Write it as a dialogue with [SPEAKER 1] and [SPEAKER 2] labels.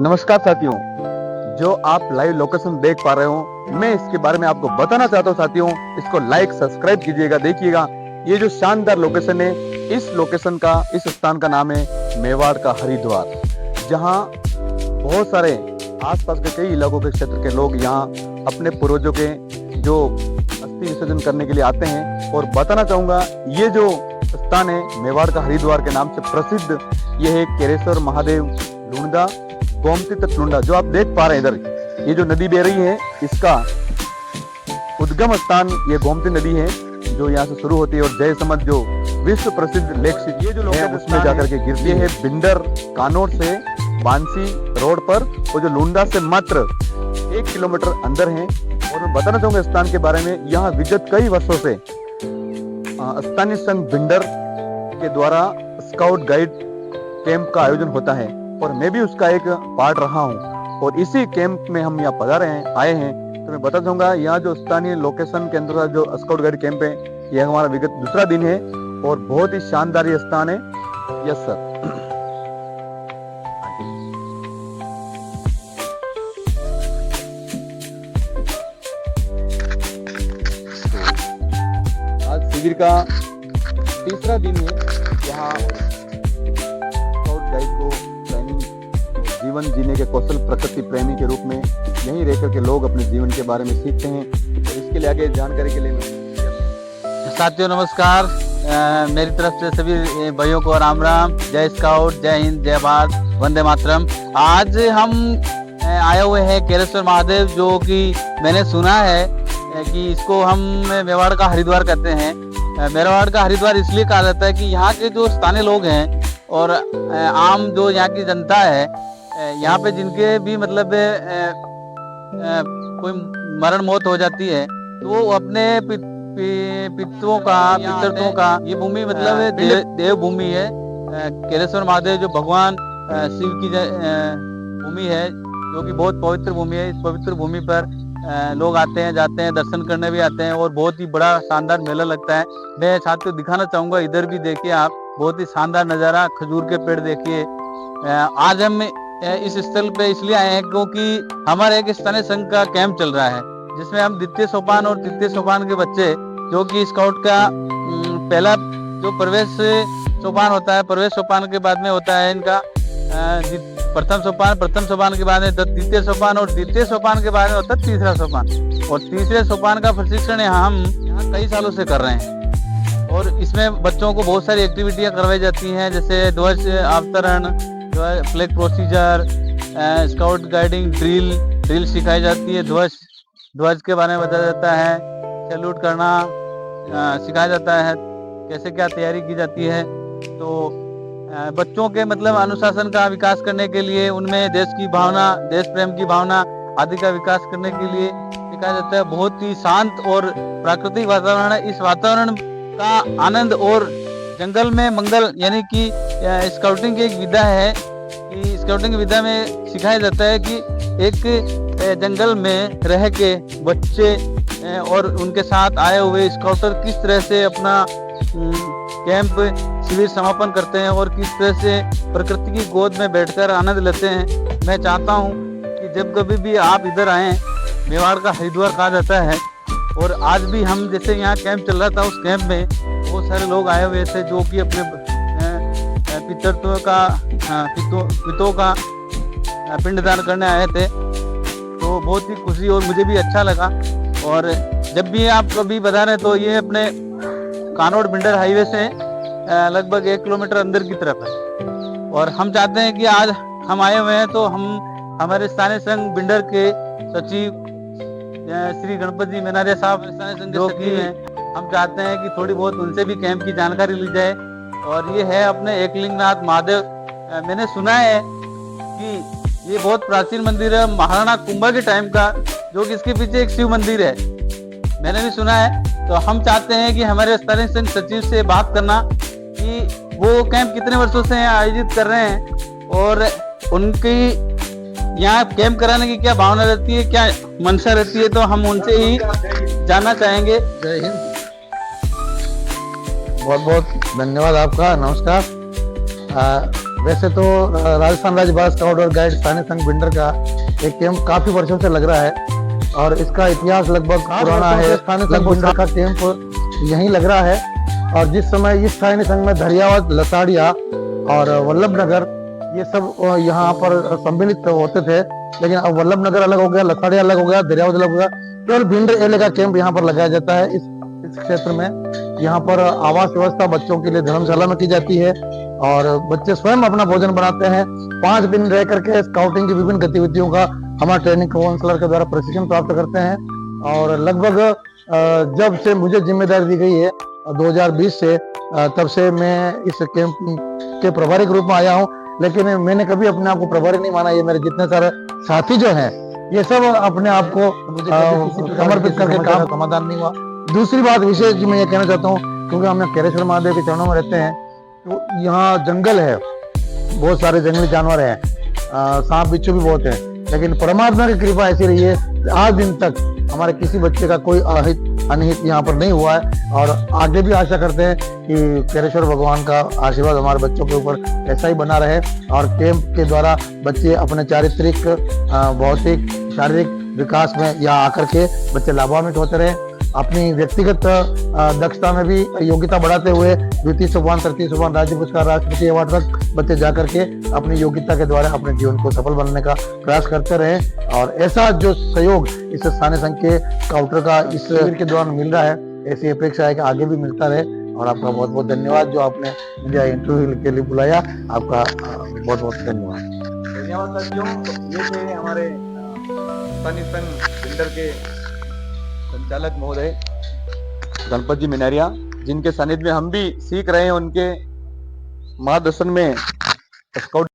[SPEAKER 1] नमस्कार साथियों, जो आप लाइव लोकेशन देख पा रहे हो, मैं इसके बारे में आपको बताना चाहता हूँ साथियों। इसको लाइक सब्सक्राइब कीजिएगा। देखिएगा ये जो शानदार लोकेशन है, इस लोकेशन का, इस स्थान का नाम है मेवाड़ का हरिद्वार, जहाँ बहुत सारे आसपास के कई इलाकों के क्षेत्र के लोग यहाँ अपने पूर्वजों के जो अस्थि विसर्जन करने के लिए आते हैं। और बताना चाहूँगा, ये जो स्थान है मेवाड़ का हरिद्वार के नाम से प्रसिद्ध, ये है केरेश्वर महादेव लुंडा गोमती तट लुंडा, जो आप देख पा रहे हैं इधर, ये जो नदी बह रही है, इसका उद्गम स्थान ये गोमती नदी है, जो यहाँ से शुरू होती है। और जय समझ जो विश्व प्रसिद्ध लेक, ये जो लोग है उसमें जाकर के गिरती है बिंडर कानौर से बांसी रोड पर, और जो लुंडा से मात्र 1 किलोमीटर अंदर है। और मैं बताना चाहूंगा स्थान के बारे में, यहाँ विगत कई वर्षों से स्थानीय संघ बिंडर के द्वारा स्काउट गाइड कैंप का आयोजन होता है, और मैं भी उसका एक पार्ट रहा हूँ। और इसी कैंप में हम यहाँ पधारे हैं, आए हैं। तो मैं बता दूंगा, यहाँ जो स्थानीय लोकेशन के अंदर जो स्काउट गाइड कैंप है, यह हमारा विगत दूसरा दिन है, और बहुत ही शानदार ये स्थान है। Yes sir. आज शिविर का तीसरा दिन है। यहाँ स्काउट गाइड को ट्रेनिंग, जीवन जीने के कौशल, प्रकृति प्रेमी के रूप में यहीं रहकर के लोग अपने जीवन के बारे में सीखते हैं। और इसके लिए आगे जानकारी के लिए
[SPEAKER 2] साथियों नमस्कार, मेरी तरफ से सभी भाइयों को राम राम। जय स्काउट, जय हिंद, जय भारत, वंदे मातरम। आज हम आए हुए हैं केरेश्वर महादेव, जो कि मैंने सुना है कि इसको हम मेवाड़ का हरिद्वार कहते हैं। मेवाड़ का हरिद्वार इसलिए कहा जाता है कि यहाँ के जो स्थानीय लोग हैं और आम जो यहाँ की जनता है, यहाँ पे जिनके भी मतलब कोई मरण मौत हो जाती है, तो वो अपने पितरों का ये भूमि मतलब देव भूमि है। केरेश्वर महादेव जो भगवान शिव की भूमि है, जो कि बहुत पवित्र भूमि है। इस पवित्र भूमि पर लोग आते हैं, जाते हैं, दर्शन करने भी आते हैं, और बहुत ही बड़ा शानदार मेला लगता है। मैं साथियों दिखाना चाहूंगा, इधर भी देखिए आप, बहुत ही शानदार नज़ारा, खजूर के पेड़ देखिए। आज हम इस स्थल पे इसलिए आए हैं क्योंकि हमारे एक स्थानीय संघ का कैंप चल रहा है, जिसमें हम द्वितीय सोपान और तृतीय सोपान के बच्चे, जो कि स्काउट का पहला जो प्रवेश सोपान होता है, प्रवेश सोपान के बाद में होता है इनका प्रथम सोपान के बाद में द्वितीय सोपान, और द्वितीय सोपान के बाद में होता है तीसरा सोपान। और तीसरे सोपान का प्रशिक्षण हम यहाँ कई सालों से कर रहे हैं। और इसमें बच्चों को बहुत सारी एक्टिविटियां करवाई जाती हैं, जैसे ध्वज अवतरण, flag procedure, scout guiding drill सिखाई जाती है। ध्वज के बारे में बताया जाता है, सैल्यूट करना सिखाया जाता है, कैसे क्या तैयारी की जाती है। तो बच्चों के मतलब अनुशासन का विकास करने के लिए, उनमें देश की भावना, देश प्रेम की भावना आदि का विकास करने के लिए सिखाया जाता है। बहुत ही शांत और प्राकृतिक वातावरण है। इस वातावरण का आनंद, और जंगल में मंगल, यानी कि स्काउटिंग की एक विधा है कि स्काउटिंग विधा में सिखाया जाता है कि एक जंगल में रह के बच्चे और उनके साथ आए हुए स्काउटर किस तरह से अपना कैंप शिविर समापन करते हैं, और किस तरह से प्रकृति की गोद में बैठकर आनंद लेते हैं। मैं चाहता हूं कि जब कभी भी आप इधर आएँ, मेवाड़ का हरिद्वार कहा जाता है। और आज भी हम जैसे यहाँ कैंप चल रहा था, उस कैंप में बहुत सारे लोग आए हुए थे, जो कि अपने पितों का पिंडदान करने आए थे। तो बहुत ही खुशी और मुझे भी अच्छा लगा। और जब भी आप कभी बता रहे, तो ये अपने कानौर बिंडर हाईवे से लगभग 1 किलोमीटर अंदर की तरफ है। और हम चाहते हैं कि आज हम आए हुए हैं, तो हम हमारे स्थानीय संघ बिंडर के सचिव श्री गणपत जी मेनारिया साहब स्थानीय संघ के सचिव हैं, हम चाहते हैं कि थोड़ी बहुत उनसे भी कैंप की जानकारी ली जाए। और ये है अपने एकलिंगनाथ महादेव। मैंने सुना है कि ये बहुत प्राचीन मंदिर है, महाराणा कुंभा के टाइम का, जो कि इसके पीछे एक शिव मंदिर है, मैंने भी सुना है। तो हम चाहते हैं कि हमारे स्थानीय संघ सचिव से बात करना कि वो कैंप कितने वर्षों से आयोजित कर रहे हैं, और उनकी यहाँ कैंप कराने की क्या भावना रहती है, क्या मंशा रहती है, तो हम उनसे ही जानना चाहेंगे।
[SPEAKER 3] जय हिंद। बहुत बहुत धन्यवाद आपका। नमस्कार। वैसे तो राजस्थान राज्य बाल स्काउट और गाइड स्थानीय संघ भिंडर का एक कैंप काफी वर्षों से लग रहा है और इसका इतिहास लगभग पुराना है। स्थानीय संघ भिंडर का कैंप यहीं लग रहा है और जिस समय इस स्थानीय संघ में धरियावत, लसाड़िया और वल्लभ नगर ये सब यहाँ पर सम्मिलित होते थे, लेकिन अब वल्लभ नगर अलग हो गया, लसाड़िया अलग हो गया, धरियावत अलग हो गया। केवल भिंडर एरिया का कैंप यहाँ पर लगाया जाता है। इस क्षेत्र में यहाँ पर आवास व्यवस्था बच्चों के लिए धर्मशाला में की जाती है और बच्चे स्वयं अपना भोजन बनाते हैं। 5 दिन रह करके स्काउटिंग की विभिन्न गतिविधियों का हमारे ट्रेनिंग काउंसलर के द्वारा प्रशिक्षण प्राप्त करते हैं और लगभग जब से मुझे जिम्मेदारी दी गई है 2020 से, तब से मैं इस कैंप के प्रभारी के रूप में आया हूँ। लेकिन मैंने कभी अपने आप को प्रभारी नहीं माना। ये मेरे जितने सारे साथी जो हैं ये सब अपने आप को समर्पित करके काम समाधान नहीं हुआ। दूसरी बात विशेष मैं ये कहना चाहता हूँ, क्योंकि हम केरेश्वर महादेव के चरणों में रहते हैं तो यहाँ जंगल है, बहुत सारे जंगली जानवर हैं, सांप बिच्छू भी बहुत है, लेकिन परमात्मा की कृपा ऐसी रही है आज दिन तक हमारे किसी बच्चे का कोई अनहित यहाँ पर नहीं हुआ है और आगे भी आशा करते हैं कि केरेश्वर भगवान का आशीर्वाद हमारे बच्चों के ऊपर ऐसा ही बना रहे और कैंप के द्वारा बच्चे अपने चारित्रिक, भौतिक, शारीरिक विकास में यहाँ आकर के बच्चे लाभान्वित होते रहे। अपनी व्यक्तिगत दक्षता में भी योग्यता बढ़ाते हुए द्वितीय सोपान, तृतीय सोपान, राज्य पुरस्कार, राष्ट्रपति अवार्ड तक बच्चे जाकर के अपनी योग्यता के द्वारा अपने जीवन को सफल बनाने का प्रयास करते रहे और ऐसा जो सहयोग इस स्थानीय संघ के स्काउटर का इस शिविर के दौरान मिल रहा है, ऐसी अपेक्षा है कि आगे भी मिलता रहे। और आपका बहुत बहुत धन्यवाद जो आपने मुझे इंटरव्यू के लिए बुलाया, आपका बहुत बहुत धन्यवाद।
[SPEAKER 1] धन्यवाद साथियों। ये थे हमारे स्थानीय संघ भिंडर के संचालक महोदय गणपत जी मिनारिया, जिनके सानिध्य में हम भी सीख रहे हैं। उनके मार्गदर्शन में स्काउट